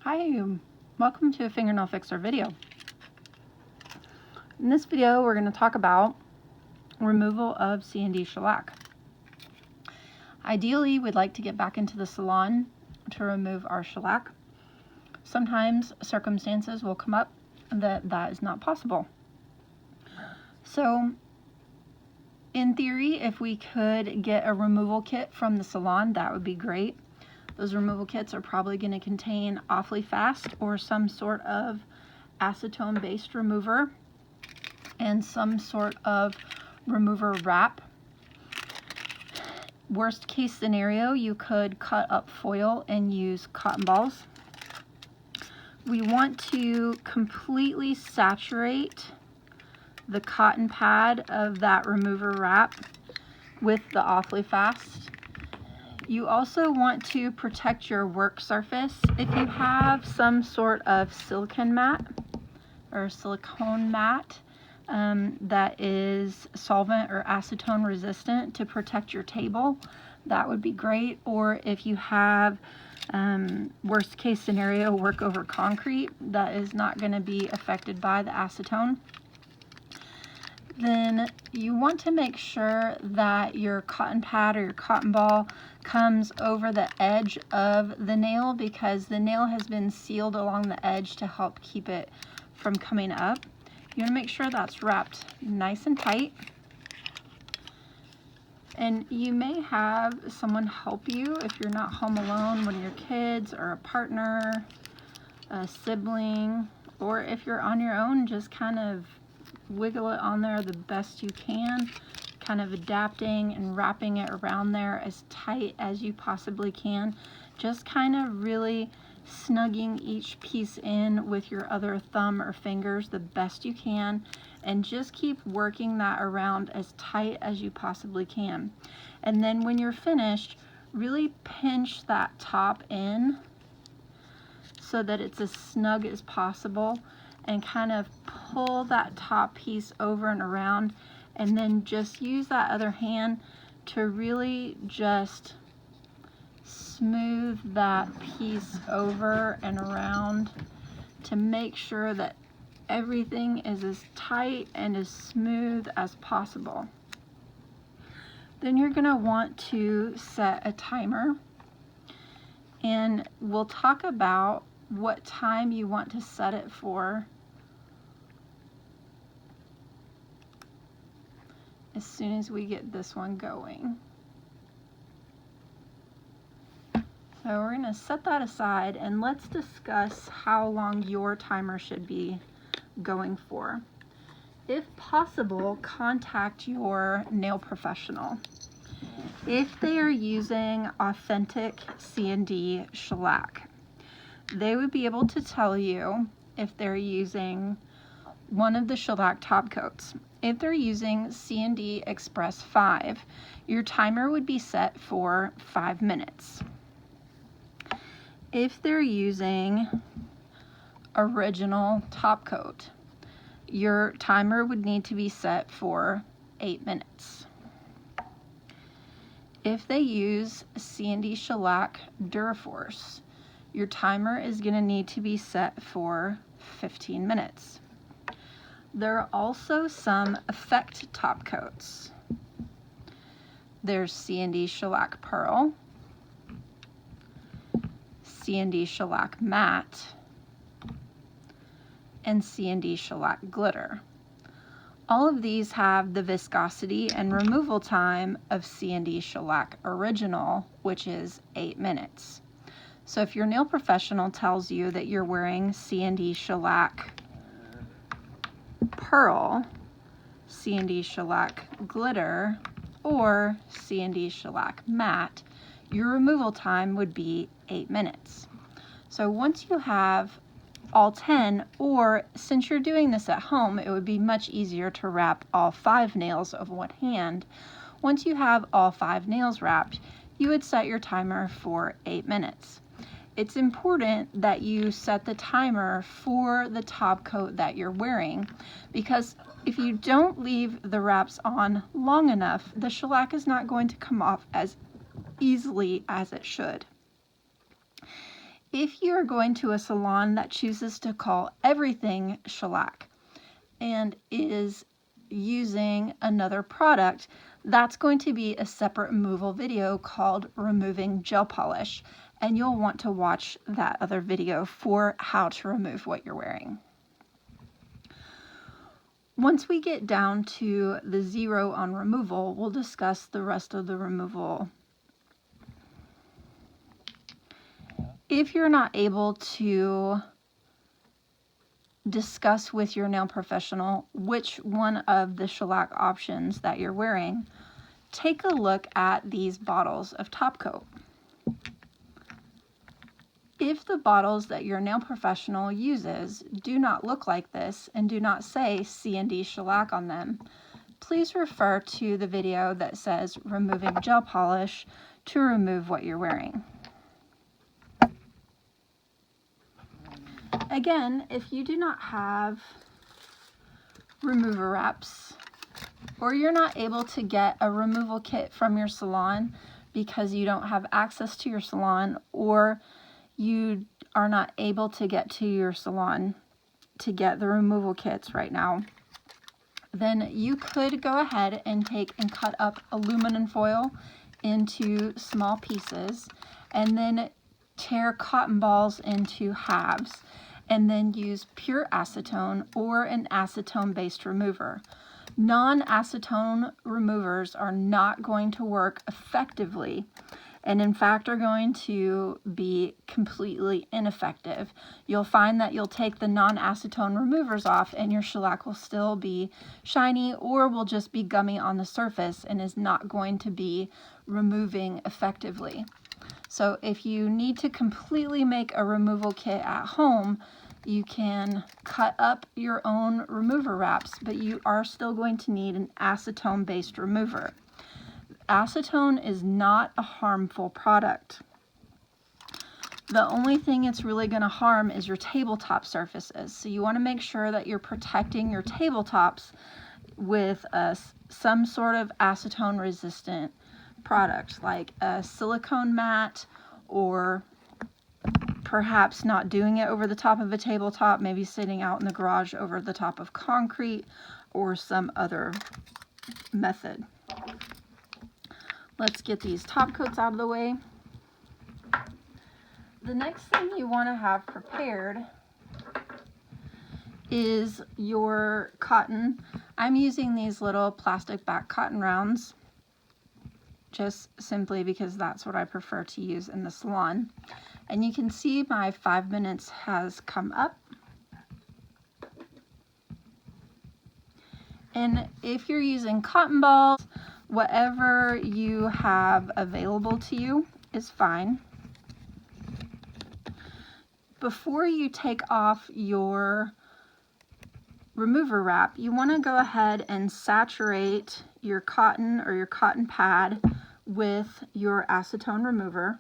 Hi, welcome to a FingerNailFixer video. In this video, we're going to talk about removal of CND shellac. Ideally, we'd like to get back into the salon to remove our shellac. Sometimes circumstances will come up that is not possible. So, in theory, if we could get a removal kit from the salon, that would be great. Those removal kits are probably going to contain Offly Fast or some sort of acetone-based remover and some sort of remover wrap. Worst case scenario, you could cut up foil and use cotton balls. We want to completely saturate the cotton pad of that remover wrap with the Offly Fast. You also want to protect your work surface. If you have some sort of silicone mat or silicone mat that is solvent or acetone resistant to protect your table, that would be great. Or if you have worst case scenario, work over concrete that is not going to be affected by the acetone, then you want to make sure that your cotton pad or your cotton ball comes over the edge of the nail, because the nail has been sealed along the edge to help keep it from coming up. You want to make sure that's wrapped nice and tight. And you may have someone help you if you're not home alone, one of your kids or a partner, a sibling, or if you're on your own, just kind of wiggle it on there the best you can, kind of adapting and wrapping it around there as tight as you possibly can, just kind of really snugging each piece in with your other thumb or fingers the best you can, and just keep working that around as tight as you possibly can. And then when you're finished, really pinch that top in so that it's as snug as possible, and kind of pull that top piece over and around, and then just use that other hand to really just smooth that piece over and around to make sure that everything is as tight and as smooth as possible. Then you're going to want to set a timer, and we'll talk about what time you want to set it for as soon as we get this one going. So we're going to set that aside, and let's discuss how long your timer should be going for. If possible, contact your nail professional. If they are using authentic CND shellac, they would be able to tell you if they're using one of the shellac top coats. If they're using CND Express 5, your timer would be set for 5 minutes. If they're using original top coat, your timer would need to be set for 8 minutes. If they use CND Shellac Duraforce, your timer is going to need to be set for 15 minutes. There are also some effect top coats. There's CND Shellac Pearl, CND Shellac Matte, and CND Shellac Glitter. All of these have the viscosity and removal time of CND Shellac Original, which is 8 minutes. So if your nail professional tells you that you're wearing CND Shellac Pearl, CND Shellac Glitter, or CND Shellac Matte, your removal time would be 8 minutes. So once you have all 10, or since you're doing this at home, it would be much easier to wrap all 5 nails of one hand. Once you have all 5 nails wrapped, you would set your timer for 8 minutes. It's important that you set the timer for the top coat that you're wearing, because if you don't leave the wraps on long enough, the shellac is not going to come off as easily as it should. If you are going to a salon that chooses to call everything shellac and is using another product, that's going to be a separate removal video called Removing Gel Polish, and you'll want to watch that other video for how to remove what you're wearing. Once we get down to the 0 on removal, we'll discuss the rest of the removal. If you're not able to discuss with your nail professional which one of the shellac options that you're wearing, take a look at these bottles of top coat. If the bottles that your nail professional uses do not look like this and do not say CND Shellac on them, please refer to the video that says Removing Gel Polish to remove what you're wearing. Again, if you do not have remover wraps, or you're not able to get a removal kit from your salon because you don't have access to your salon, or you are not able to get to your salon to get the removal kits right now, then you could go ahead and take and cut up aluminum foil into small pieces, and then tear cotton balls into halves, and then use pure acetone or an acetone-based remover. Non-acetone removers are not going to work effectively, and in fact are going to be completely ineffective. You'll find that you'll take the non-acetone removers off and your shellac will still be shiny or will just be gummy on the surface and is not going to be removing effectively. So if you need to completely make a removal kit at home, you can cut up your own remover wraps, but you are still going to need an acetone-based remover. Acetone is not a harmful product. The only thing it's really going to harm is your tabletop surfaces. So you want to make sure that you're protecting your tabletops with some sort of acetone resistant product, like a silicone mat, or perhaps not doing it over the top of a tabletop, maybe sitting out in the garage over the top of concrete or some other method. Let's get these top coats out of the way. The next thing you want to have prepared is your cotton. I'm using these little plastic back cotton rounds, just simply because that's what I prefer to use in the salon. And you can see my 5 minutes has come up. And if you're using cotton balls, whatever you have available to you is fine. Before you take off your remover wrap, you want to go ahead and saturate your cotton or your cotton pad with your acetone remover.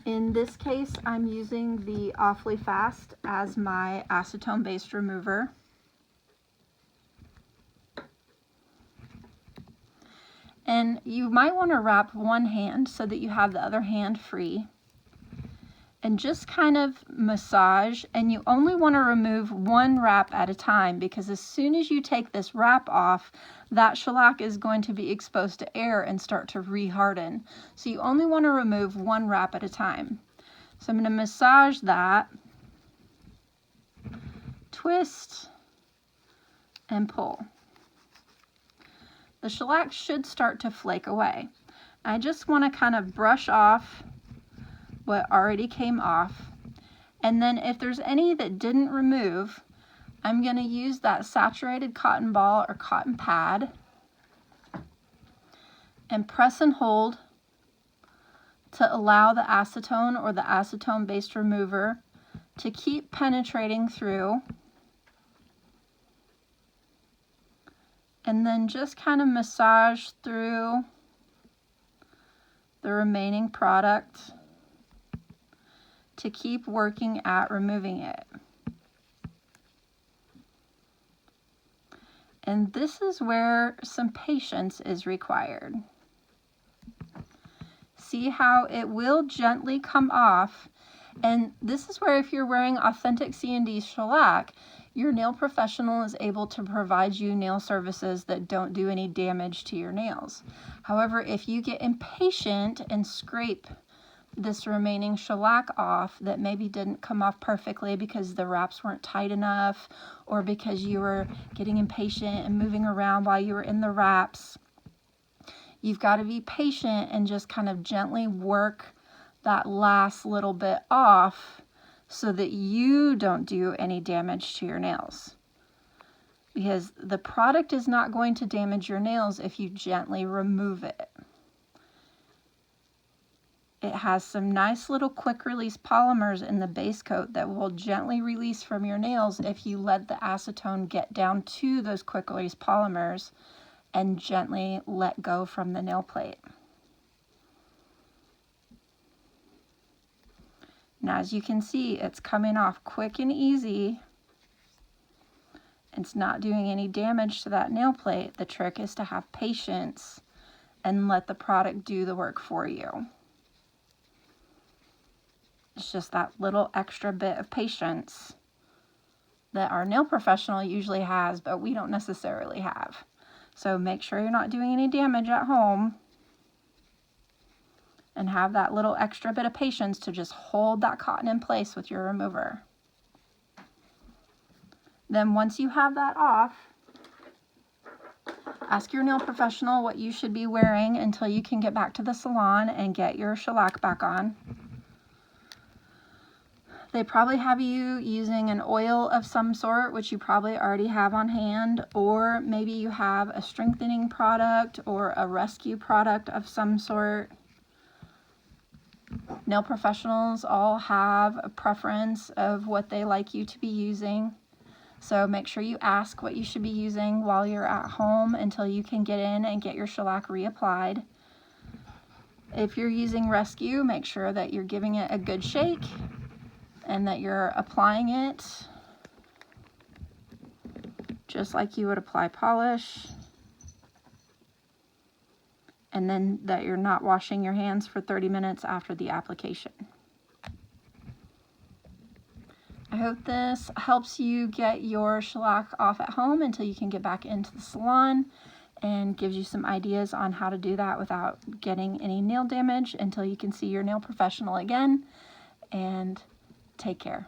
In this case, I'm using the Offly Fast as my acetone-based remover. And you might want to wrap one hand so that you have the other hand free. And just kind of massage, and you only want to remove one wrap at a time, because as soon as you take this wrap off, that shellac is going to be exposed to air and start to reharden. So you only want to remove one wrap at a time. So I'm going to massage that, twist, and pull. The shellac should start to flake away. I just want to kind of brush off what already came off, and then if there's any that didn't remove, I'm going to use that saturated cotton ball or cotton pad and press and hold to allow the acetone or the acetone-based remover to keep penetrating through, and then just kind of massage through the remaining product to keep working at removing it. And this is where some patience is required. see how it will gently come off. And this is where, if you're wearing authentic CND shellac, your nail professional is able to provide you nail services that don't do any damage to your nails. However, if you get impatient and scrape this remaining shellac off that maybe didn't come off perfectly because the wraps weren't tight enough, or because you were getting impatient and moving around while you were in the wraps, you've got to be patient and just kind of gently work that last little bit off so that you don't do any damage to your nails. Because the product is not going to damage your nails if you gently remove it. It has some nice little quick release polymers in the base coat that will gently release from your nails if you let the acetone get down to those quick release polymers and gently let go from the nail plate. Now, as you can see, it's coming off quick and easy. It's not doing any damage to that nail plate. The trick is to have patience and let the product do the work for you. It's just that little extra bit of patience that our nail professional usually has, but we don't necessarily have. So make sure you're not doing any damage at home, and have that little extra bit of patience to just hold that cotton in place with your remover. Then once you have that off, ask your nail professional what you should be wearing until you can get back to the salon and get your shellac back on. They probably have you using an oil of some sort, which you probably already have on hand, or maybe you have a strengthening product or a rescue product of some sort. Nail professionals all have a preference of what they like you to be using. So make sure you ask what you should be using while you're at home until you can get in and get your shellac reapplied. If you're using rescue, make sure that you're giving it a good shake and that you're applying it just like you would apply polish. And then that you're not washing your hands for 30 minutes after the application. I hope this helps you get your shellac off at home until you can get back into the salon, and gives you some ideas on how to do that without getting any nail damage until you can see your nail professional again. And take care.